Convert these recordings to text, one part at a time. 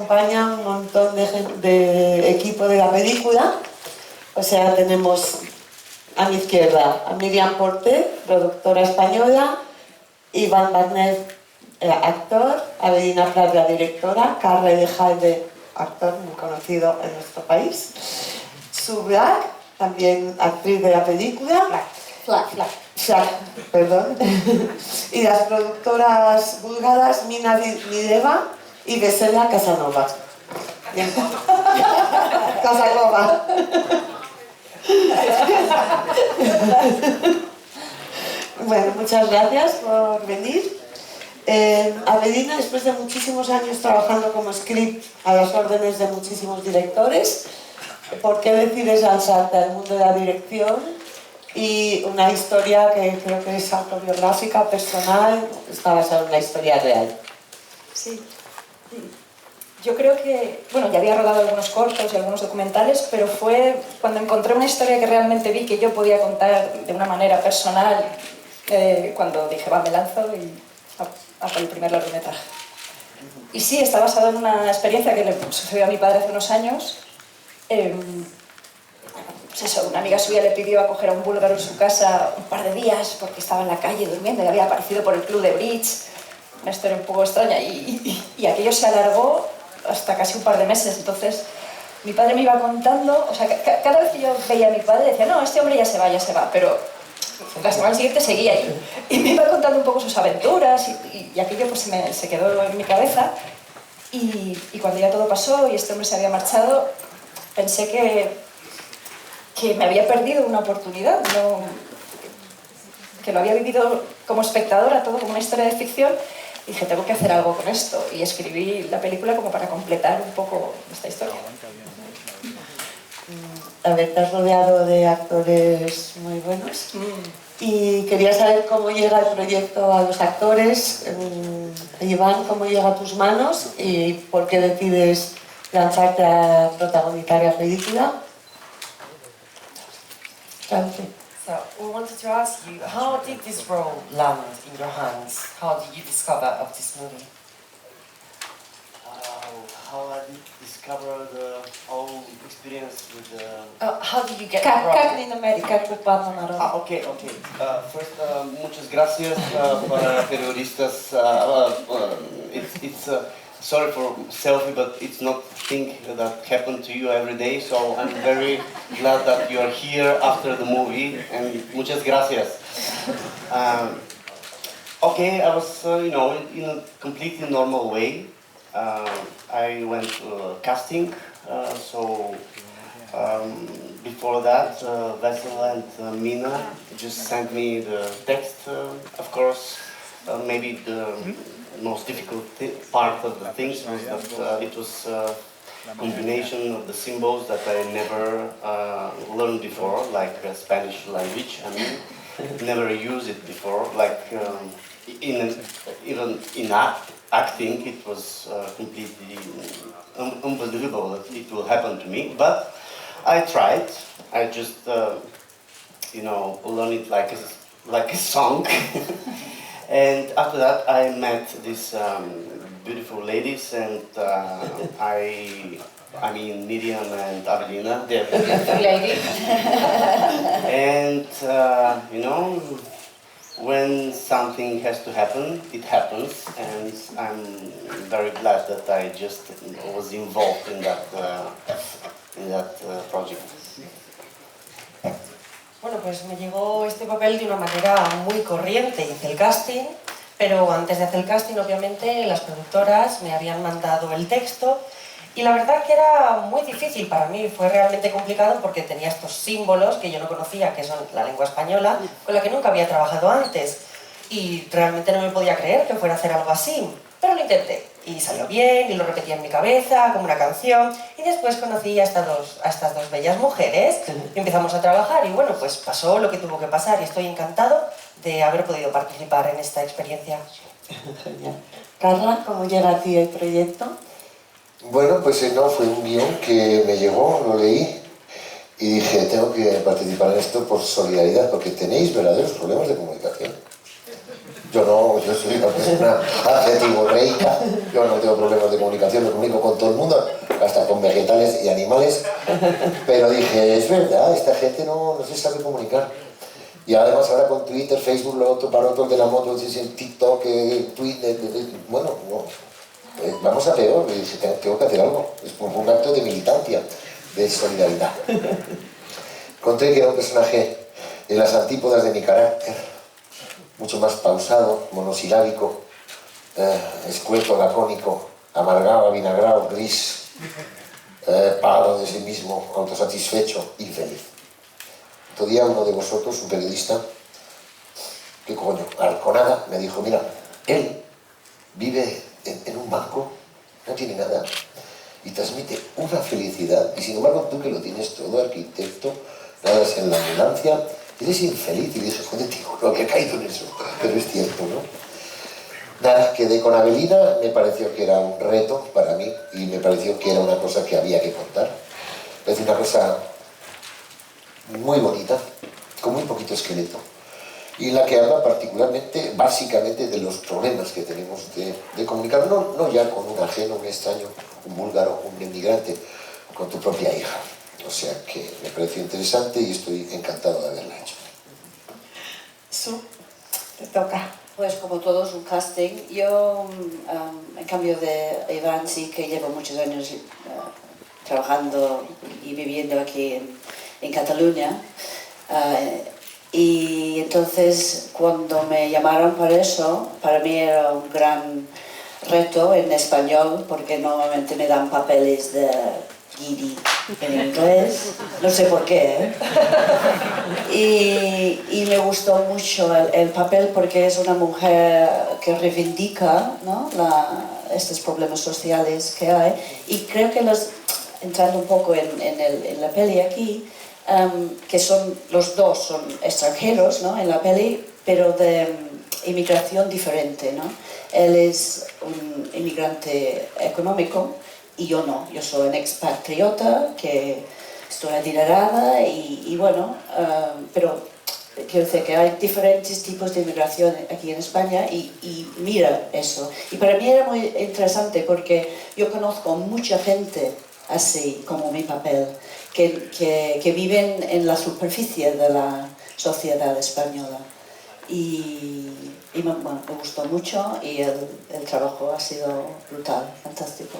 acompaña un montón de equipo de la película. O sea, tenemos a mi izquierda a Miriam Porter, productora española, Iván Barnet, actor, Avelina Prat, la directora, Carre de Jalde, actor muy conocido en nuestro país, Sue Black, también actriz de la película, Flack, perdón, y las productoras búlgaras Mina Mideva y Vesela Casanova. Bien. Casanova. Bueno, muchas gracias por venir. Avelina, después de muchísimos años trabajando como script a las órdenes de muchísimos directores, ¿por qué decides lanzarte al mundo de la dirección? Y una historia que creo que es autobiográfica, personal, está basada en una historia real. Sí. Yo creo que, bueno, ya había rodado algunos cortos y algunos documentales, pero fue cuando encontré una historia que realmente vi que yo podía contar de una manera personal, cuando dije, va, me lanzo y a por el primer largometraje. Y sí, está basado en una experiencia que le sucedió a mi padre hace unos años. Pues eso, una amiga suya le pidió acoger a un búlgaro en su casa un par de días porque estaba en la calle durmiendo y había aparecido por el club de bridge. Una historia un poco extraña y aquello se alargó hasta casi un par de meses. Entonces mi padre me iba contando, o sea, cada vez que yo veía a mi padre decía, no, este hombre ya se va, pero la semana siguiente seguía ahí y me iba contando un poco sus aventuras y aquello pues se quedó en mi cabeza y cuando ya todo pasó y este hombre se había marchado, pensé que me había perdido una oportunidad, que lo había vivido como espectadora, todo como una historia de ficción, y dije, tengo que hacer algo con esto, y escribí la película como para completar un poco esta historia. A ver, te has rodeado de actores muy buenos y quería saber cómo llega el proyecto a los actores. Iván, ¿cómo llega a tus manos y por qué decides lanzarte a protagonizar la película? So we wanted to ask you, how did this role land in your hands? How did you discover of this movie? How I did discover the whole experience with the... How did you get the Как role? in America ocupando una rola? Okay. First, muchas gracias para periodistas. It's sorry for selfie, but it's not a thing that happened to you every day. So I'm very glad that you are here after the movie. And muchas gracias. Okay, I was, in a completely normal way. I went to casting, before that, Vesela and Mina just sent me the text, of course. Maybe the most difficult part of the things was that it was a combination of the symbols that I never learned before, like Spanish language. I mean, never used it before, like even in acting, it was completely unbelievable that it will happen to me. But I tried. I just, learned it like a song. And after that, I met these beautiful ladies, and I mean Miriam and Avelina. They're beautiful ladies. And when something has to happen, it happens, and I'm very glad that I just was involved in that project. Bueno, pues me llegó este papel de una manera muy corriente. Hice el casting, pero antes de hacer el casting, obviamente, las productoras me habían mandado el texto y la verdad que era muy difícil para mí. Fue realmente complicado porque tenía estos símbolos que yo no conocía, que son la lengua española, con la que nunca había trabajado antes. Y realmente no me podía creer que fuera a hacer algo así, pero lo intenté. Y salió bien, y lo repetía en mi cabeza, como una canción. Y después conocí a estas dos bellas mujeres, y empezamos a trabajar, y bueno, pues pasó lo que tuvo que pasar, y estoy encantado de haber podido participar en esta experiencia. Genial. Carla, ¿cómo llega a ti el proyecto? Bueno, pues no, fue un guión que me llegó, lo leí, y dije, tengo que participar en esto por solidaridad, porque tenéis verdaderos problemas de comunicación. Yo no, yo soy una persona adjetivo-reica, yo no tengo problemas de comunicación, me comunico con todo el mundo, hasta con vegetales y animales, pero dije, es verdad, esta gente no se sabe comunicar. Y además ahora con Twitter, Facebook, lo otro para otro de la moto, TikTok, Twitter, bueno, no, vamos a peor, y dije, tengo que hacer algo, es como un acto de militancia, de solidaridad. Encontré que era un personaje en las antípodas de mi carácter, mucho más pausado, monosilábico, escueto, lacónico, amargado, avinagrado, gris, pálido de sí mismo, autosatisfecho, infeliz. Otro día uno de vosotros, un periodista, ¿qué coño? Arconada, me dijo, mira, él vive en un banco, no tiene nada, y transmite una felicidad, y sin embargo tú que lo tienes todo, arquitecto, nada es en la ambulancia, eres infeliz. Y dije, joder, tío, no había caído en eso, pero es cierto, ¿no? Nada, quedé con Avelina, me pareció que era un reto para mí, y me pareció que era una cosa que había que contar. Es una cosa muy bonita, con muy poquito esqueleto, y en la que habla particularmente, básicamente, de los problemas que tenemos de comunicar, no ya con un ajeno, un extraño, un búlgaro, un inmigrante, con tu propia hija. O sea que me pareció interesante y estoy encantado de haberla hecho. Su, te toca. Pues como todos, un casting. Yo, en cambio de Iván, sí que llevo muchos años trabajando y viviendo aquí en Cataluña. Y entonces, cuando me llamaron para eso, para mí era un gran reto en español, porque normalmente me dan papeles de guiri en inglés, no sé por qué, ¿eh? Y me gustó mucho el papel, porque es una mujer que reivindica, ¿no?, estos problemas sociales que hay, y creo que entrando un poco en la peli aquí, que los dos son extranjeros, ¿no?, en la peli, pero de inmigración diferente, ¿no? Él es un inmigrante económico y yo no, yo soy una expatriota que estoy adinerada y bueno, pero quiero decir que hay diferentes tipos de inmigración aquí en España y mira eso. Y para mí era muy interesante porque yo conozco mucha gente así como mi papel, que viven en la superficie de la sociedad española. Bueno, me gustó mucho y el trabajo ha sido brutal, fantástico.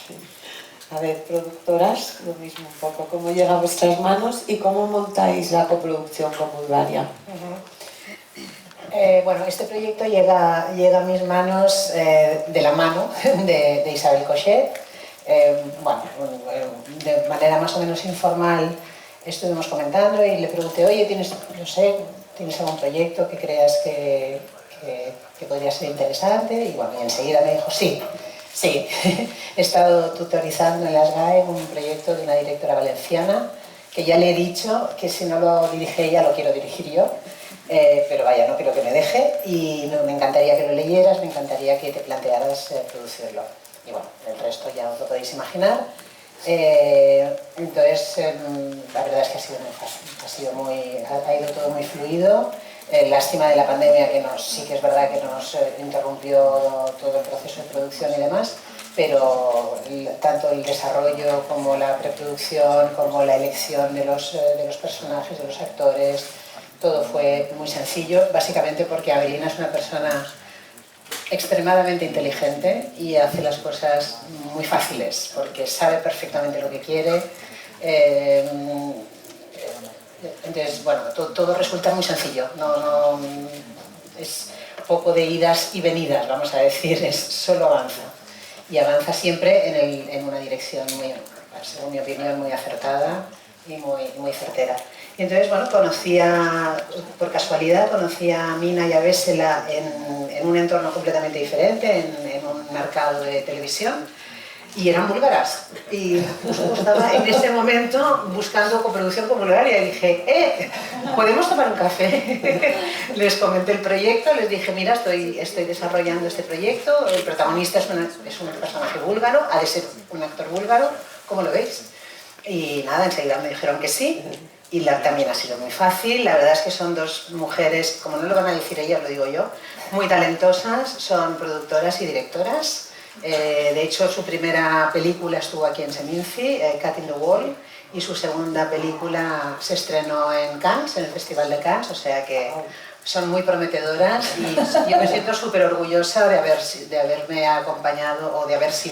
Sí. A ver, productoras, lo mismo un poco, ¿cómo llega a vuestras manos y cómo montáis la coproducción con Bulgaria? Bueno, este proyecto llega a mis manos de la mano de Isabel Cochet. Bueno, de manera más o menos informal estuvimos comentando y le pregunté, oye, ¿tienes algún proyecto que creas que podría ser interesante? Y bueno, y enseguida me dijo, sí, he estado tutorizando en las GAE un proyecto de una directora valenciana, que ya le he dicho que si no lo dirige ella, lo quiero dirigir yo, pero vaya, no creo que me deje, y me encantaría que lo leyeras, me encantaría que te plantearas producirlo. Y bueno, el resto ya os lo podéis imaginar. Entonces, la verdad es que ha sido muy fácil, ha ido todo muy fluido. Lástima de la pandemia, que sí que es verdad que nos interrumpió todo el proceso de producción y demás, pero tanto el desarrollo como la preproducción, como la elección de los personajes, de los actores, todo fue muy sencillo, básicamente porque Avelina es una persona extremadamente inteligente y hace las cosas muy fáciles, porque sabe perfectamente lo que quiere. Entonces, bueno, todo resulta muy sencillo, no es poco de idas y venidas, vamos a decir, es solo avanza. Y avanza siempre en una dirección muy, según mi opinión, muy acertada y muy certera. Y entonces, bueno, por casualidad, conocí a Mina y a Vesela en un entorno completamente diferente, en un mercado de televisión, y eran búlgaras. Y justo estaba en ese momento buscando coproducción con Bulgaria y dije, ¿podemos tomar un café? Les comenté el proyecto, les dije, mira, estoy desarrollando este proyecto, el protagonista es un personaje búlgaro, ha de ser un actor búlgaro, ¿cómo lo veis? Y nada, enseguida me dijeron que sí, y también ha sido muy fácil. La verdad es que son dos mujeres, como no lo van a decir ellas, lo digo yo, muy talentosas, son productoras y directoras. De hecho, su primera película estuvo aquí en Seminci, Cat in the Wall, y su segunda película se estrenó en Cannes, en el Festival de Cannes, o sea que son muy prometedoras y yo me siento súper orgullosa de haberme acompañado o de haber sido